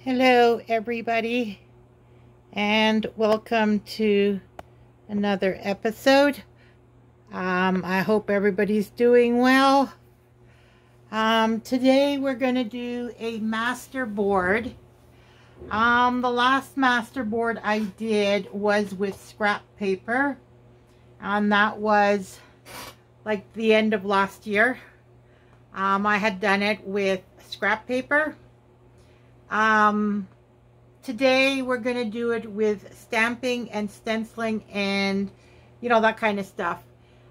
Hello everybody, and welcome to another episode. I hope everybody's doing well. Today we're going to do a masterboard. The last masterboard I did was with scrap paper, and that was like the end of last year. I had done it with scrap paper. Today we're going to do it with stamping and stenciling and, you know, that kind of stuff.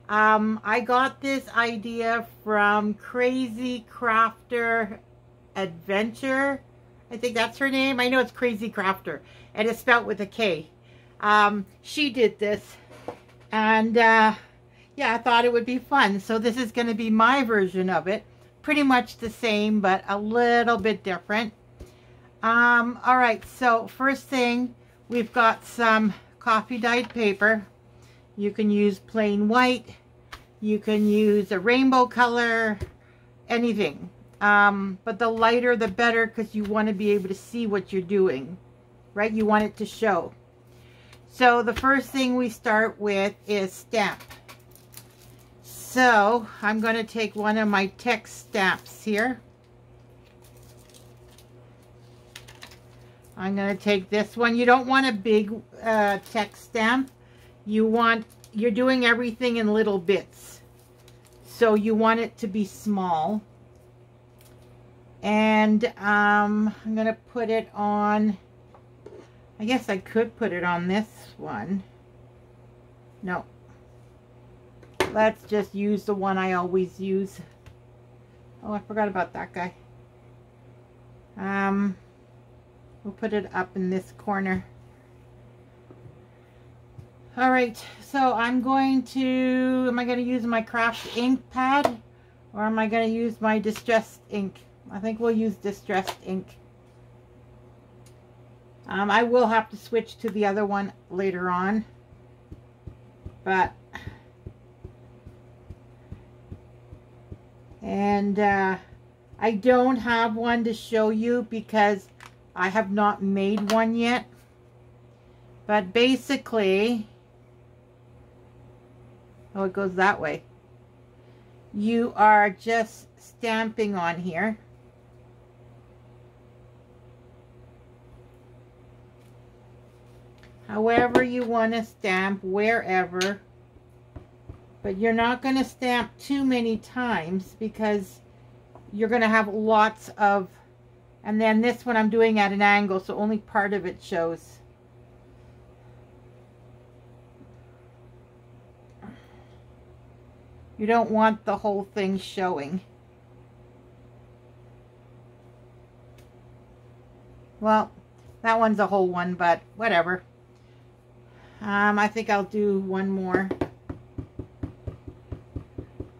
I got this idea from Crazy Crafter Adventure. I think that's her name. I know it's Crazy Crafter, and it's spelled with a K. She did this, and yeah, I thought it would be fun. So this is going to be my version of it. Pretty much the same, but a little bit different. All right, so first thing, we've got some coffee dyed paper. You can use plain white, you can use a rainbow color, anything. But the lighter the better, because you want to be able to see what you're doing, right? You want it to show. So the first thing we start with is stamp. So I'm going to take one of my text stamps here. I'm going to take this one. You don't want a big text stamp. You're doing everything in little bits. So you want it to be small. And I'm going to put it on, I guess I could put it on this one. No. Let's just use the one I always use. Oh, I forgot about that guy. We'll put it up in this corner. All right, so I'm going to, am I going to use my craft ink pad, or am I going to use my distressed ink? I think we'll use distressed ink. I will have to switch to the other one later on, but, and I don't have one to show you because I have not made one yet, but basically, oh, it goes that way. You are just stamping on here. However you want to stamp, wherever, but you're not going to stamp too many times because you're going to have lots of. And then this one I'm doing at an angle, so only part of it shows. You don't want the whole thing showing. Well, that one's a whole one, but whatever. I think I'll do one more.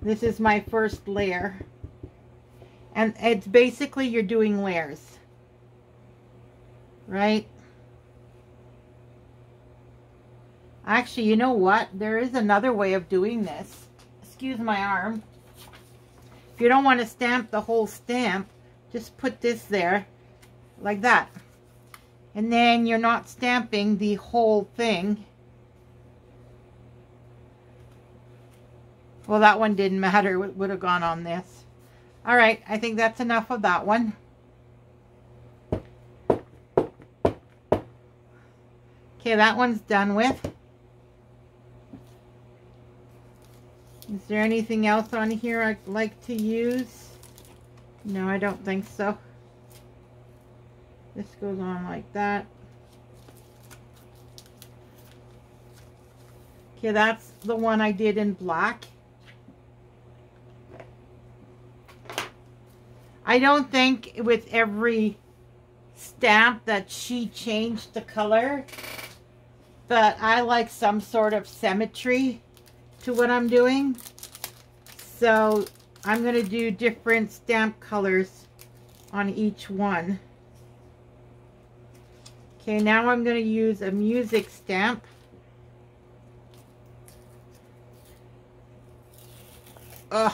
This is my first layer. And it's basically you're doing layers, right? Actually, you know what? There is another way of doing this. Excuse my arm. If you don't want to stamp the whole stamp, just put this there like that. And then you're not stamping the whole thing. Well, that one didn't matter. It would have gone on this. All right, I think that's enough of that one. Okay, that one's done with. Is there anything else on here I'd like to use? No, I don't think so. This goes on like that. Okay, that's the one I did in black. I don't think with every stamp that she changed the color, but I like some sort of symmetry to what I'm doing. So I'm going to do different stamp colors on each one. Okay, now I'm going to use a music stamp. Ugh.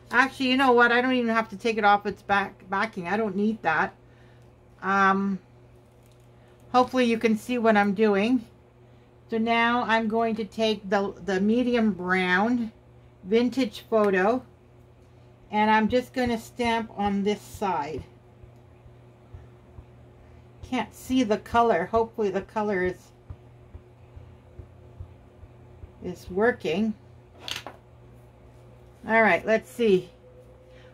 Actually, you know what? I don't even have to take it off its backing. I don't need that. Hopefully you can see what I'm doing. So now I'm going to take the medium brown vintage photo, and I'm just going to stamp on this side. Can't see the color. Hopefully the color is working. All right, let's see.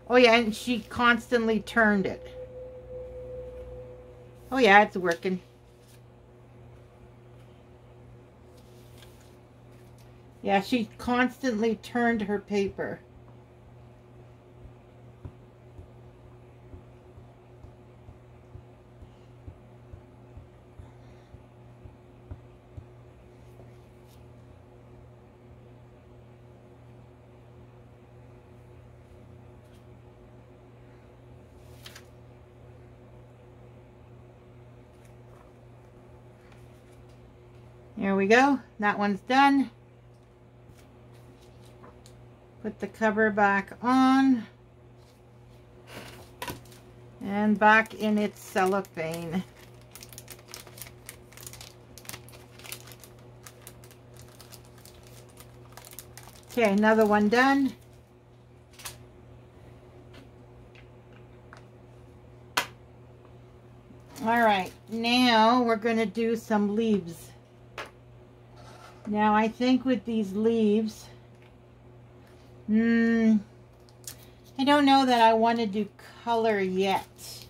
Oh yeah, and she constantly turned it. Oh yeah, it's working. Yeah, she constantly turned her paper. There we go. That one's done. Put the cover back on. And back in its cellophane. Okay, another one done. All right, now we're going to do some leaves. Now I think with these leaves, I don't know that I want to do color yet.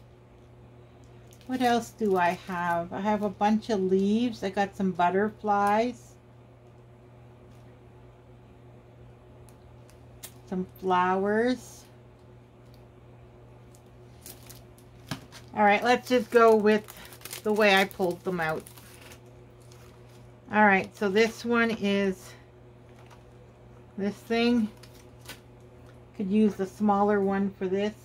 What else do I have? I have a bunch of leaves. I got some butterflies. Some flowers. All right, let's just go with the way I pulled them out. All right, so this one is this thing. Could use the smaller one for this.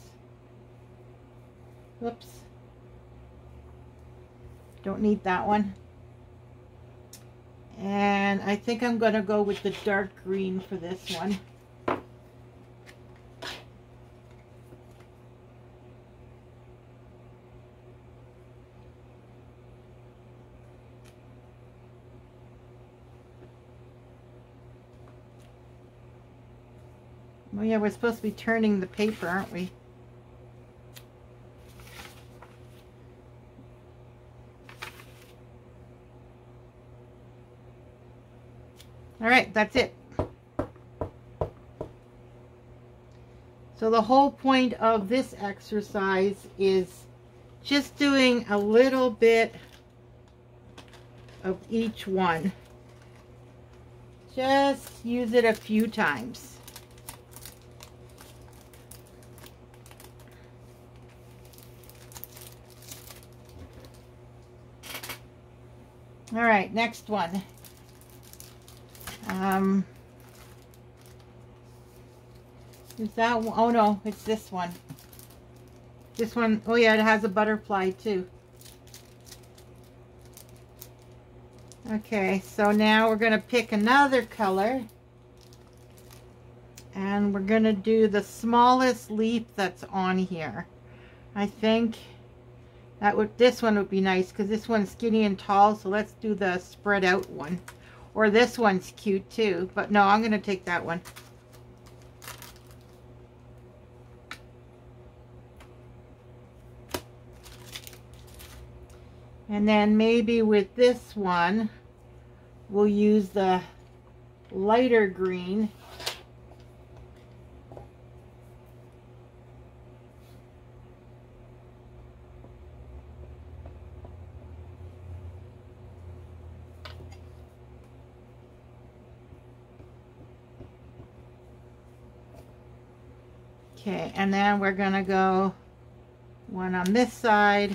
Whoops. Don't need that one. And I think I'm going to go with the dark green for this one. Oh yeah, we're supposed to be turning the paper, aren't we? All right, that's it. So the whole point of this exercise is just doing a little bit of each one. Just use it a few times. All right, next one. Is that one? Oh no, it's this one. This one, oh yeah, it has a butterfly too. Okay, so now we're going to pick another color. And we're going to do the smallest leaf that's on here. I think this one would be nice because this one's skinny and tall, so let's do the spread out one. Or this one's cute too, but no, I'm going to take that one. And then maybe with this one, we'll use the lighter green. Okay, and then we're going to go one on this side.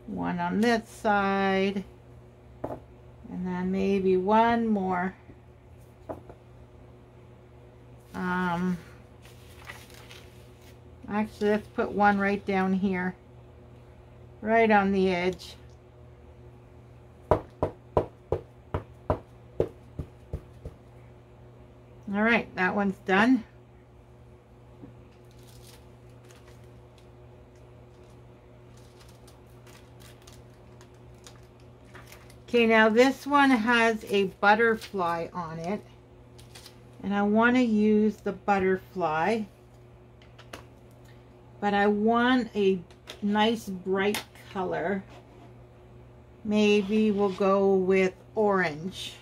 One on this side. And then maybe one more. Actually, let's put one right down here. Right on the edge. All right, that one's done. Okay, now this one has a butterfly on it. And I want to use the butterfly. But I want a nice bright color. Maybe we'll go with orange.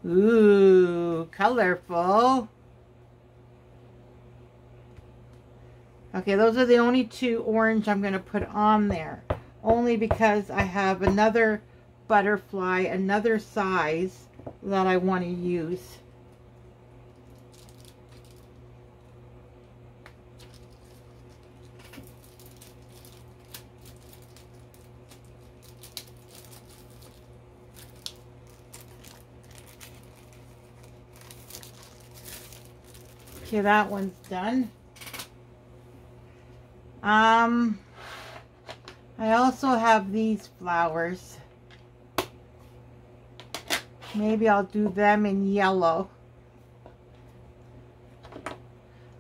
Ooh, colorful. Okay, those are the only two orange I'm going to put on there. Only because I have another butterfly, another size that I want to use. Okay, that one's done. I also have these flowers. Maybe I'll do them in yellow.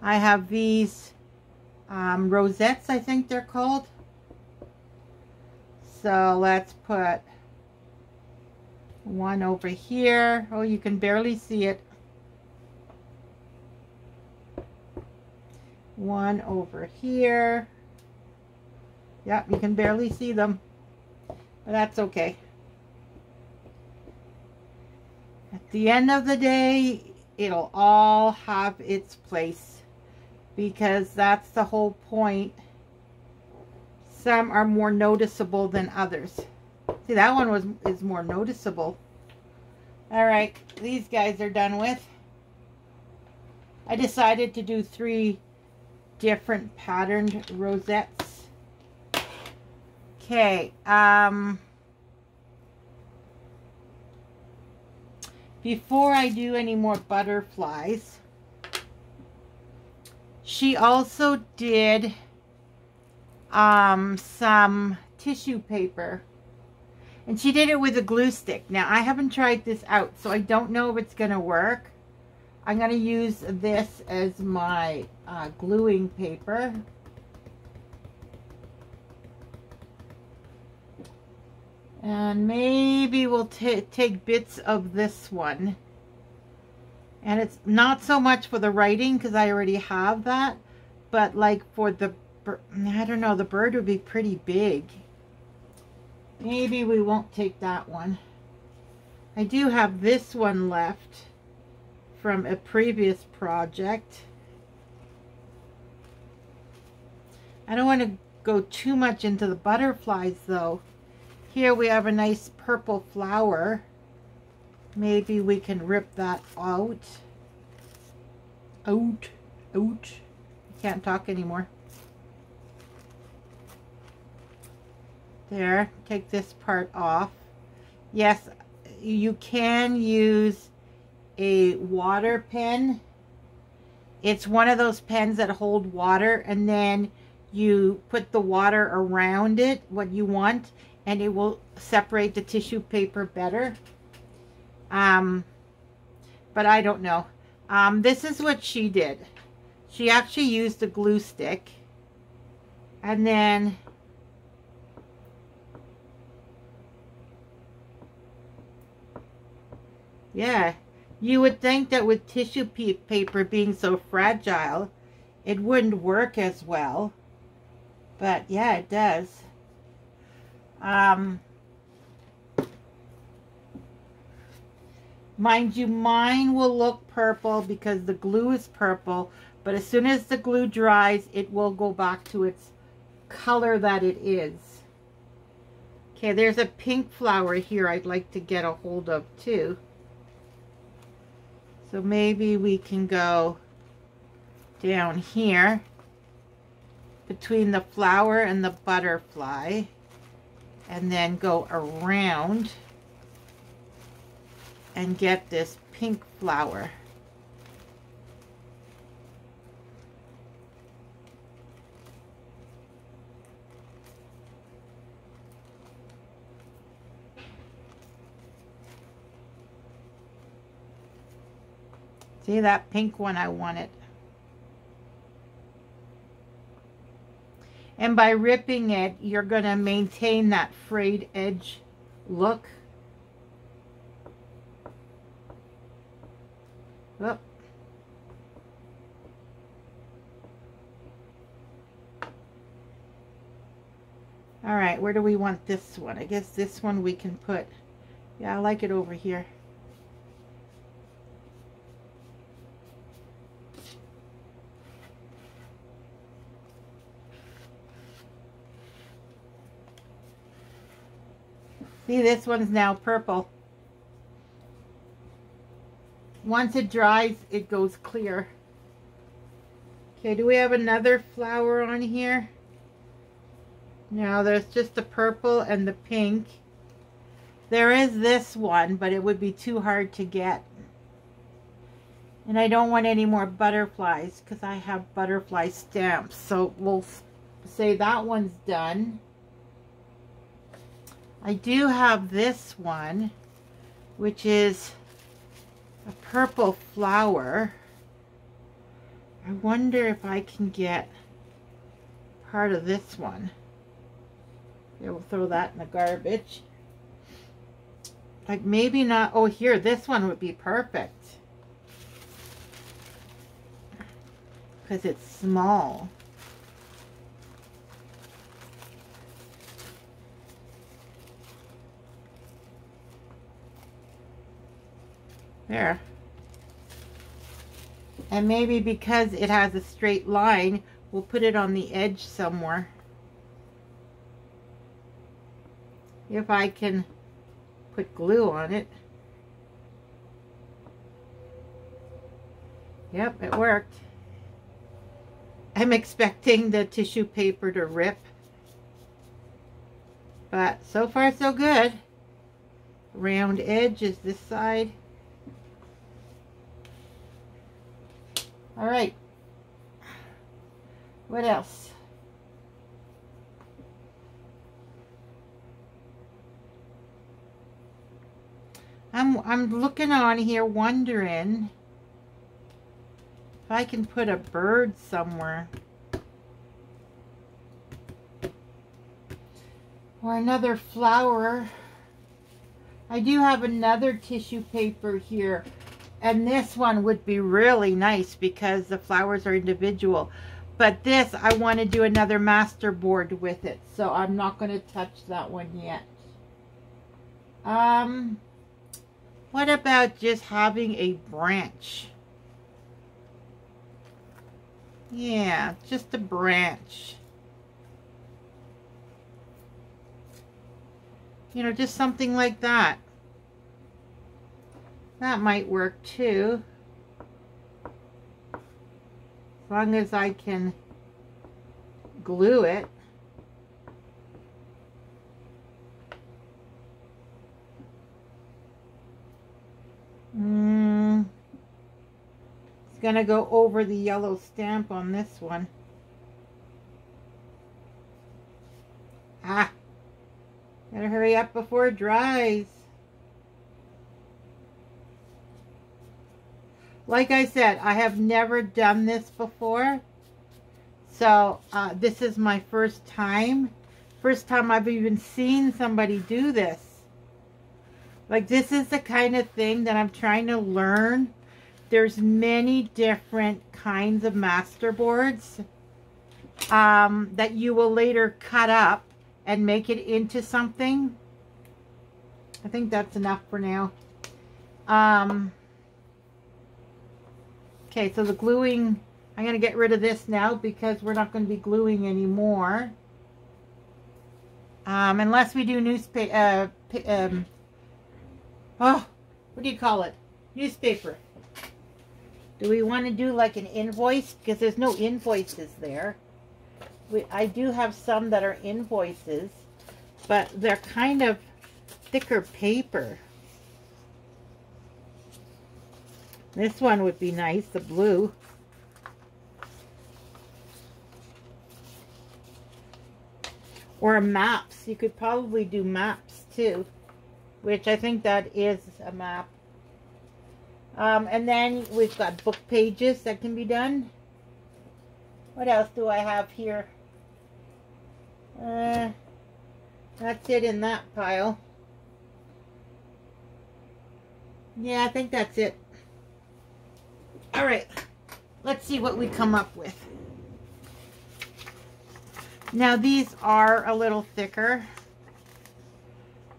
I have these rosettes, I think they're called. So let's put one over here. Oh, you can barely see it. One over here. Yep, you can barely see them, but that's okay. At the end of the day, it'll all have its place, because that's the whole point. Some are more noticeable than others. See, that one is more noticeable. All right, these guys are done with. I decided to do 3 different patterned rosettes. Okay, before I do any more butterflies, she also did some tissue paper, and she did it with a glue stick. Now, I haven't tried this out, so I don't know if it's going to work. I'm going to use this as my gluing paper. And maybe we'll take bits of this one. And it's not so much for the writing, because I already have that. But like for the, I don't know, the bird would be pretty big. Maybe we won't take that one. I do have this one left from a previous project. I don't want to go too much into the butterflies though. Here we have a nice purple flower. Maybe we can rip that out. Out. Can't talk anymore. There, take this part off. Yes, you can use a water pen. It's one of those pens that hold water, and then you put the water around it, what you want, and it will separate the tissue paper better. But I don't know. This is what she did. She actually used a glue stick, and then yeah, you would think that with tissue paper being so fragile, it wouldn't work as well. But yeah, it does. Mind you, mine will look purple because the glue is purple, but as soon as the glue dries, it will go back to its color that it is. Okay, there's a pink flower here I'd like to get a hold of too. So maybe we can go down here between the flower and the butterfly, and then go around and get this pink flower. See that pink one I wanted. And by ripping it, you're going to maintain that frayed edge look. Oh. All right, where do we want this one? I guess this one we can put, yeah, I like it over here. See, this one's now purple. Once it dries, it goes clear. Okay, do we have another flower on here? No, there's just the purple and the pink. There is this one, but it would be too hard to get. And I don't want any more butterflies because I have butterfly stamps. So we'll say that one's done. I do have this one, which is a purple flower. I wonder if I can get part of this one. Yeah, we'll throw that in the garbage. Like maybe not, oh here, this one would be perfect. Because it's small. There. And maybe because it has a straight line, we'll put it on the edge somewhere. If I can put glue on it. Yep, it worked. I'm expecting the tissue paper to rip. But so far so good. Round edge is this side. All right. What else? I'm looking on here wondering if I can put a bird somewhere. Or another flower. I do have another tissue paper here. And this one would be really nice because the flowers are individual. But this, I want to do another masterboard with it. So I'm not going to touch that one yet. What about just having a branch? Yeah, just a branch. You know, just something like that. That might work too. As long as I can glue it. It's gonna go over the yellow stamp on this one. Ah, gotta hurry up before it dries. Like I said, I have never done this before. So this is my first time. First time I've even seen somebody do this. Like this is the kind of thing that I'm trying to learn. There's many different kinds of masterboards that you will later cut up and make it into something. I think that's enough for now. Okay, so the gluing, I'm going to get rid of this now because we're not going to be gluing anymore. Unless we do newspaper, oh, what do you call it? Newspaper. Do we want to do like an invoice? Because there's no invoices there. I do have some that are invoices, but they're kind of thicker paper. This one would be nice, the blue. Or maps. You could probably do maps too, which I think that is a map. And then we've got book pages that can be done. What else do I have here? That's it in that pile. Yeah, I think that's it. All right, let's see what we come up with. Now these are a little thicker,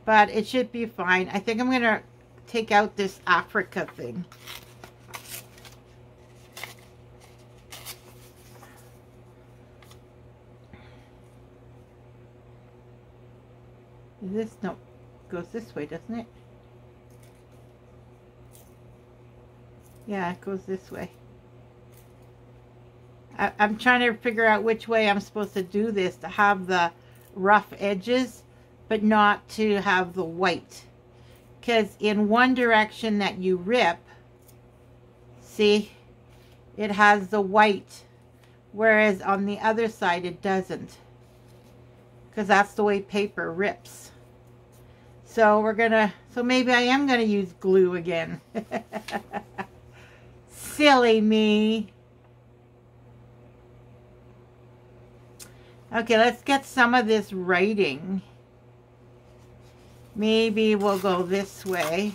but it should be fine. I think I'm gonna take out this Africa thing. Is this, no, goes this way, doesn't it? Yeah, it goes this way. I'm trying to figure out which way I'm supposed to do this to have the rough edges, but not to have the white. Because in one direction that you rip, see, it has the white, whereas on the other side it doesn't. Because that's the way paper rips. So we're gonna, so maybe I am gonna use glue again. Silly me. Okay, let's get some of this writing. Maybe we'll go this way.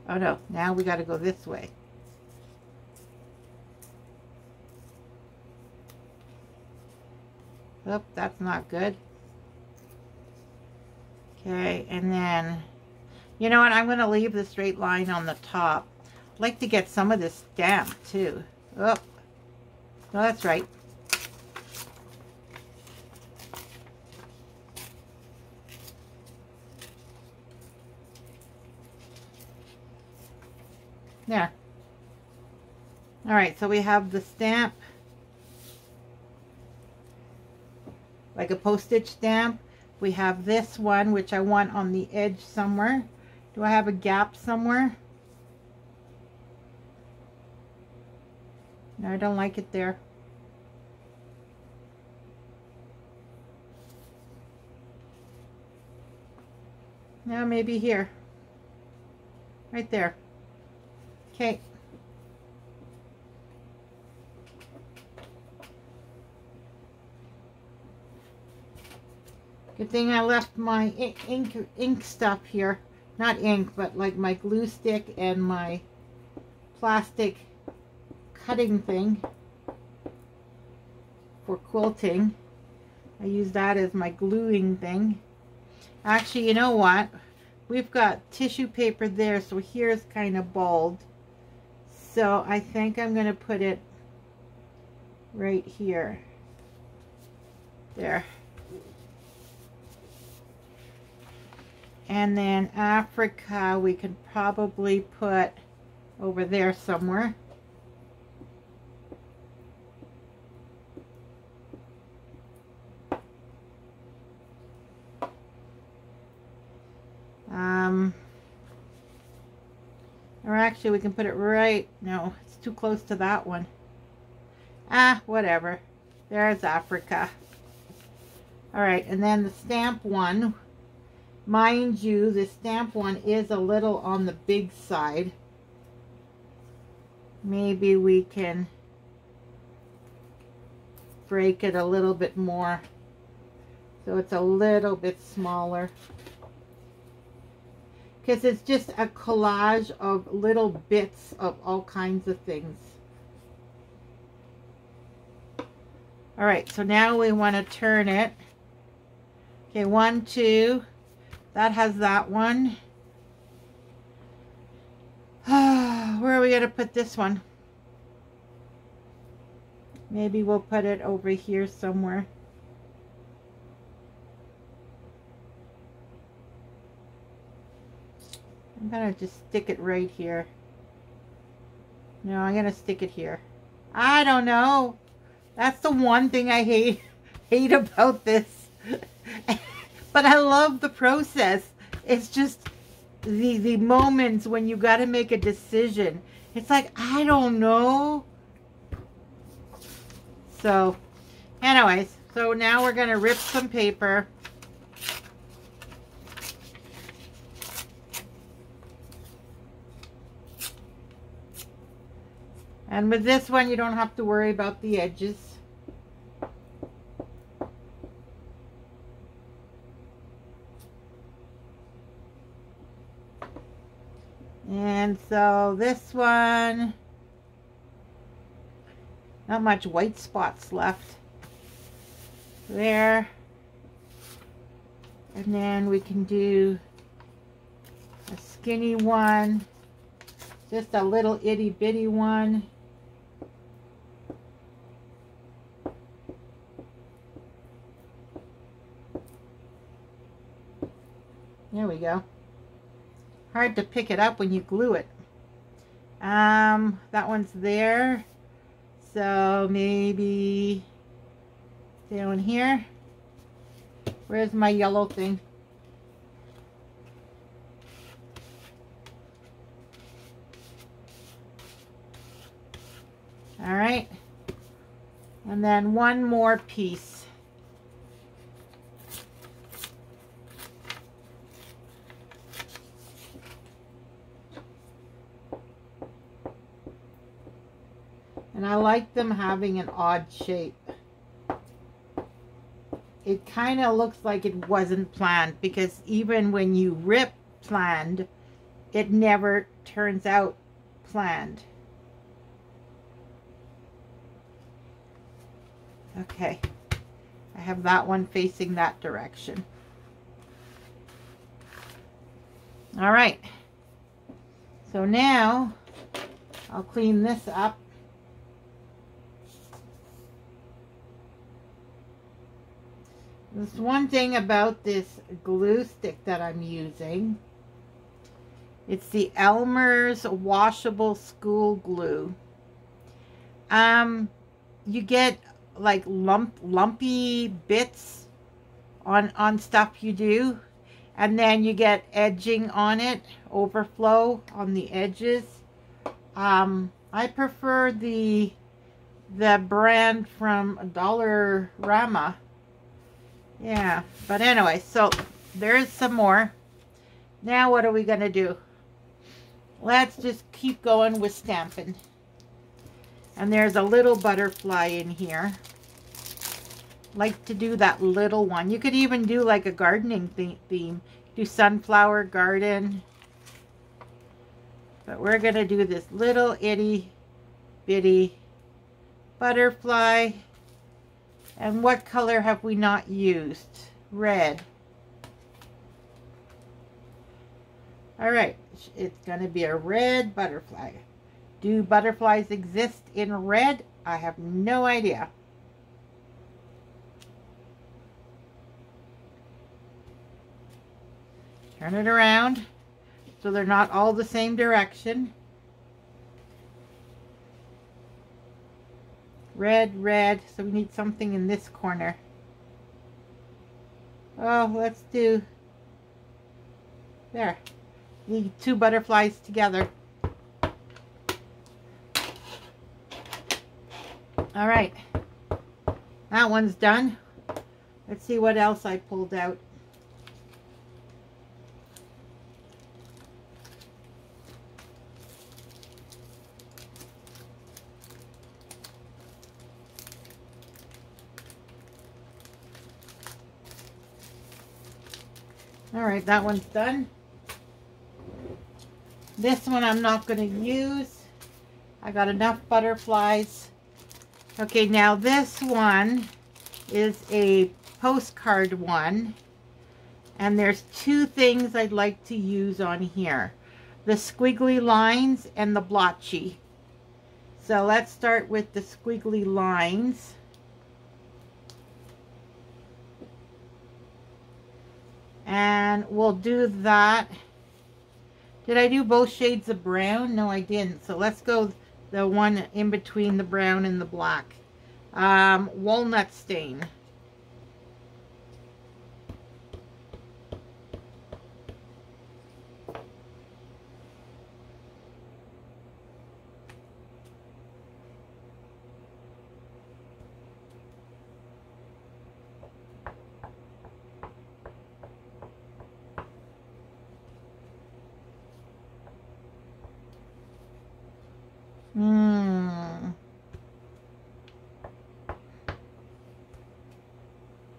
Oh no, now we got to go this way. Oh, that's not good. Okay, and then, you know what, I'm going to leave the straight line on the top. I'd like to get some of this stamp too. Oh, no, that's right. There. All right, so we have the stamp, like a postage stamp. We have this one, which I want on the edge somewhere. Do I have a gap somewhere? No, I don't like it there. No, maybe here. Right there. Okay. Good thing I left my ink stuff here. Not ink, but like my glue stick and my plastic cutting thing for quilting. I use that as my gluing thing. Actually, you know what? We've got tissue paper there, so here's kind of bald. So I think I'm going to put it right here. There. And then Africa we can probably put over there somewhere. Or actually we can put it right, no, it's too close to that one. Ah, whatever. There's Africa. Alright, and then the stamp one. Mind you, the stamp one is a little on the big side. Maybe we can break it a little bit more so it's a little bit smaller. Because it's just a collage of little bits of all kinds of things. Alright, so now we want to turn it. Okay, 1, 2. That has that one. Where are we going to put this one? Maybe we'll put it over here somewhere. I'm going to just stick it right here. No, I'm going to stick it here. I don't know. That's the one thing I hate about this. But I love the process. It's just the moments when you got to make a decision. It's like, I don't know. So, anyways, so now we're going to rip some paper. And with this one, you don't have to worry about the edges. And so this one, not much white spots left there. And then we can do a skinny one, just a little itty bitty one. There we go. Hard to pick it up when you glue it. That one's there. So maybe down here. Where's my yellow thing? All right. And then one more piece. And I like them having an odd shape. It kind of looks like it wasn't planned, because even when you rip planned, it never turns out planned. Okay, I have that one facing that direction. All right, so now I'll clean this up. There's one thing about this glue stick that I'm using. It's the Elmer's washable school glue. You get like lumpy bits on stuff you do, and then you get edging on it, overflow on the edges. I prefer the brand from Dollarama. Yeah, but anyway, so there's some more. Now what are we going to do? Let's just keep going with stamping. And there's a little butterfly in here. Like to do that little one. You could even do like a gardening theme. Do sunflower garden. But we're going to do this little itty bitty butterfly. And what color have we not used? Red. All right, it's going to be a red butterfly. Do butterflies exist in red? I have no idea. Turn it around so they're not all the same direction. Red, red, so we need something in this corner. Oh, let's do, there. Need two butterflies together. All right, that one's done. Let's see what else I pulled out. All right, that one's done. This one I'm not going to use. I got enough butterflies. Okay, now this one is a postcard one. And there's two things I'd like to use on here. The squiggly lines and the blotchy. So let's start with the squiggly lines. And we'll do that. Did I do both shades of brown? No, I didn't. So let's go the one in between the brown and the black. Walnut stain.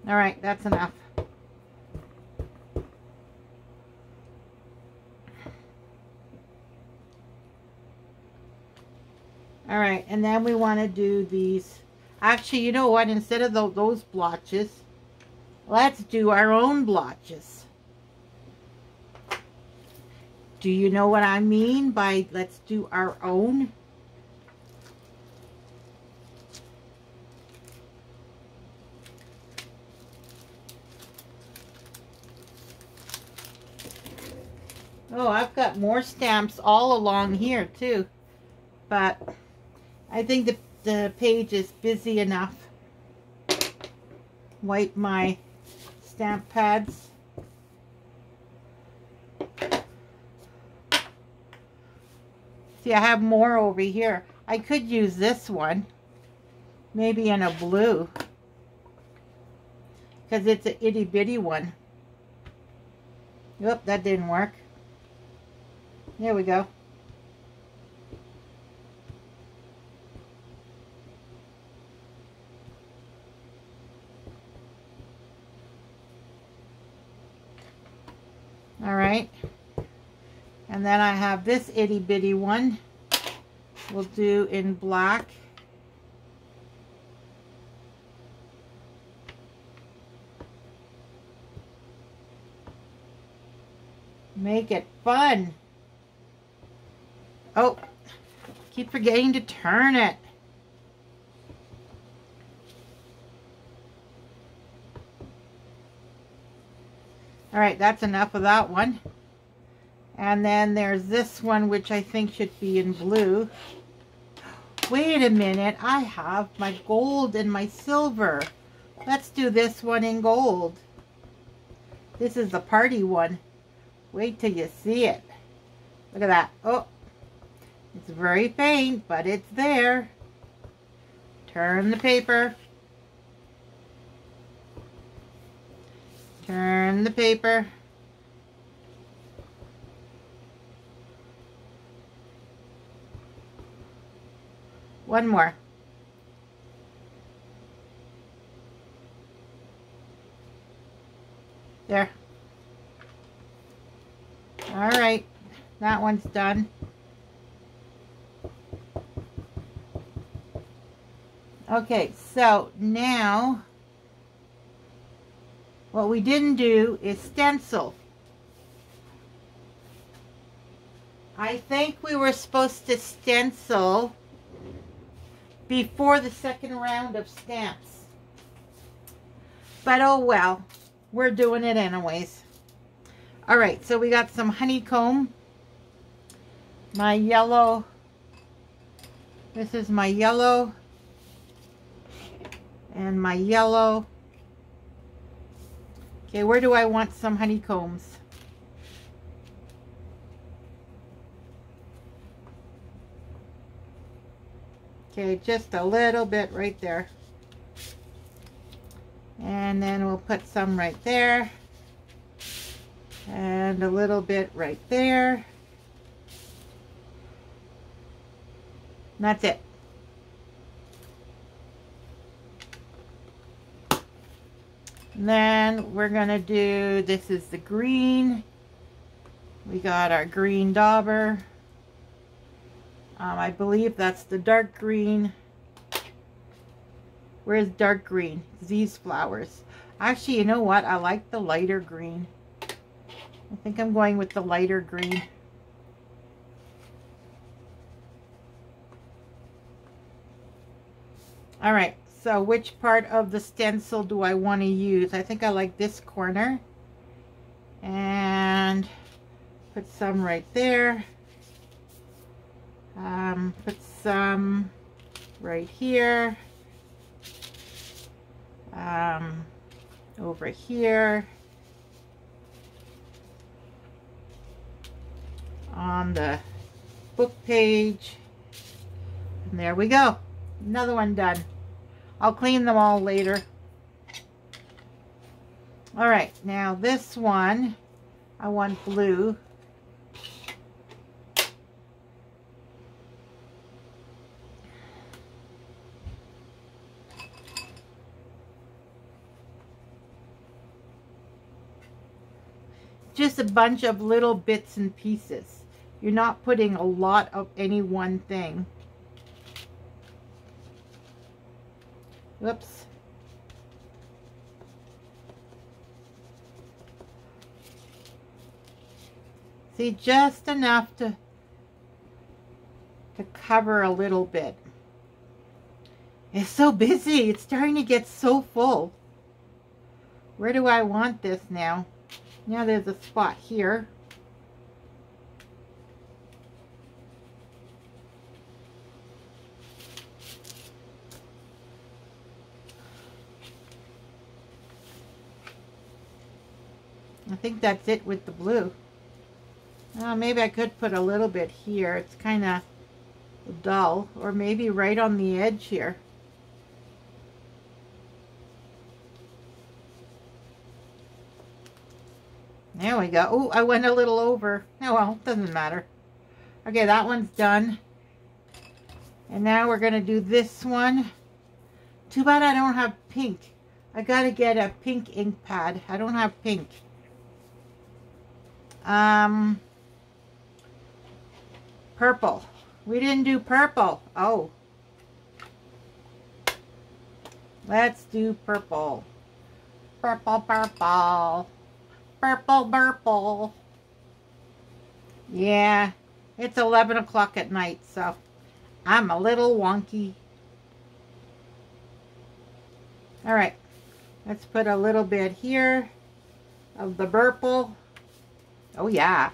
All right, that's enough. All right, and then we want to do these. Actually, you know what? Instead of those blotches, let's do our own blotches. Do you know what I mean by let's do our own? Oh, I've got more stamps all along here too. But I think the page is busy enough. Wipe my stamp pads. See, I have more over here. I could use this one. Maybe in a blue. Because it's an itty bitty one. Oop, that didn't work. There we go. All right. And then I have this itty bitty one. We'll do in black. Make it fun. Oh, keep forgetting to turn it. All right, that's enough of that one. And then there's this one, which I think should be in blue. Wait a minute, I have my gold and my silver. Let's do this one in gold. This is the party one. Wait till you see it. Look at that. Oh, it's very faint, but it's there. Turn the paper. Turn the paper. One more. There. All right, that one's done. Okay, so now what we didn't do is stencil. I think we were supposed to stencil before the second round of stamps. But oh well, we're doing it anyways. All right, so we got some honeycomb. My yellow. This is my yellow. And my yellow. Okay, where do I want some honeycombs? Okay, just a little bit right there. And then we'll put some right there. And a little bit right there. And that's it. And then we're going to do, this is the green. We got our green dauber. I believe that's the dark green. Where's dark green? These flowers. Actually, you know what? I like the lighter green. I think I'm going with the lighter green. All right. So which part of the stencil do I want to use? I think I like this corner. And put some right there. Put some right here. Over here. On the book page. And there we go. Another one done. I'll clean them all later. All right, now this one, I want blue. just a bunch of little bits and pieces. You're not putting a lot of any one thing. Whoops. See, just enough to cover a little bit. It's so busy. It's starting to get so full. Where do I want this now? Now there's a spot here. I think that's it with the blue. Maybe I could put a little bit here. It's kind of dull. Or maybe right on the edge here. There we go. Oh, I went a little over. Oh well, doesn't matter. Okay, that one's done. And now we're going to do this one. Too bad I don't have pink. I got to get a pink ink pad. I don't have pink. Purple. We didn't do purple. Oh. Let's do purple. Purple, purple. Purple, purple. Yeah, it's 11 o'clock at night, so I'm a little wonky. All right, let's put a little bit here of the purple. Oh yeah,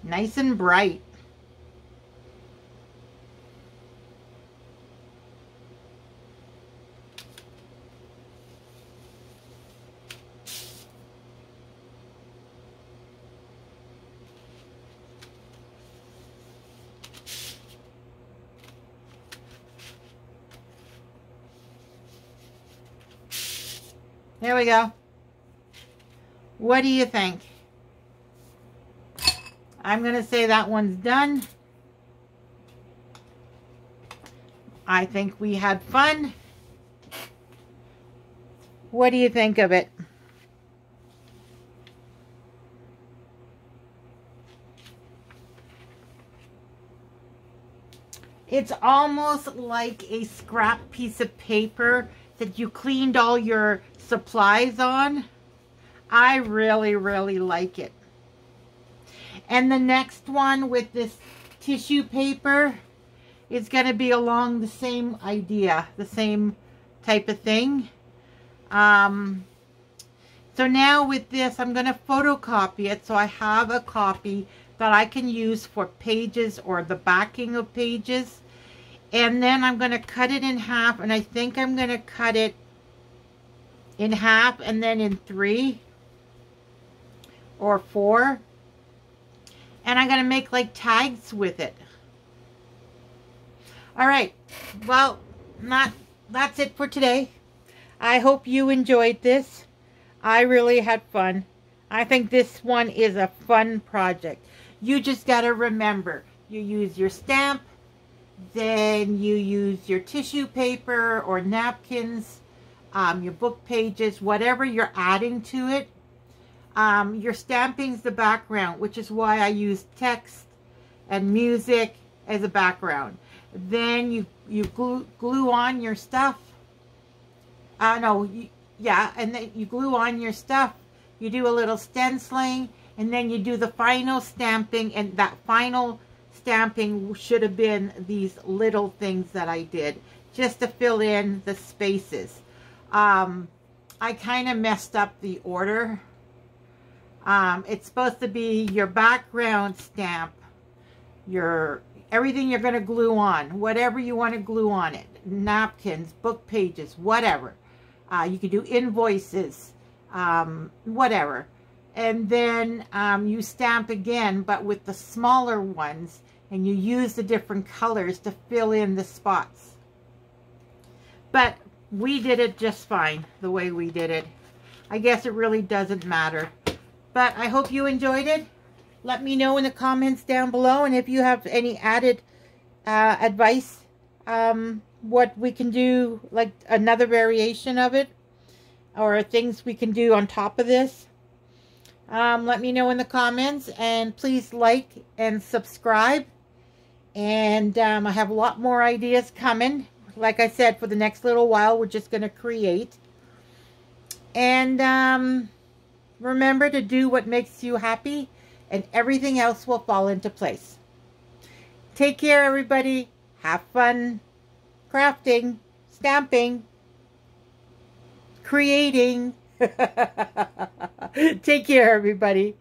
nice and bright. There we go. What do you think? I'm going to say that one's done. I think we had fun. What do you think of it? It's almost like a scrap piece of paper that you cleaned all your supplies on. I really, really like it. And the next one with this tissue paper is going to be along the same idea, the same type of thing. So now with this, I'm going to photocopy it so I have a copy that I can use for pages or the backing of pages. And then I'm going to cut it in half, and I think I'm going to cut it in half and then in 3 or 4. And I'm going to make like tags with it. All right. Well, that's it for today. I hope you enjoyed this. I really had fun. I think this one is a fun project. You just got to remember, you use your stamp, then you use your tissue paper or napkins, your book pages, whatever you're adding to it. Your stamping's the background, which is why I use text and music as a background. Then you glue on your stuff. And then you glue on your stuff. You do a little stenciling, and then you do the final stamping, and that final stamping should have been these little things that I did just to fill in the spaces. I kind of messed up the order. It's supposed to be your background stamp, everything you're going to glue on, whatever you want to glue on it, napkins, book pages, whatever. You can do invoices, whatever. And then you stamp again, but with the smaller ones, and you use the different colors to fill in the spots. But we did it just fine the way we did it. I guess it really doesn't matter. But I hope you enjoyed it. Let me know in the comments down below. And if you have any added advice, what we can do, like another variation of it, or things we can do on top of this. Let me know in the comments, and please like and subscribe. And I have a lot more ideas coming. Like I said, for the next little while, we're just going to create. And remember to do what makes you happy, and everything else will fall into place. Take care, everybody. Have fun crafting, stamping, creating. Take care, everybody.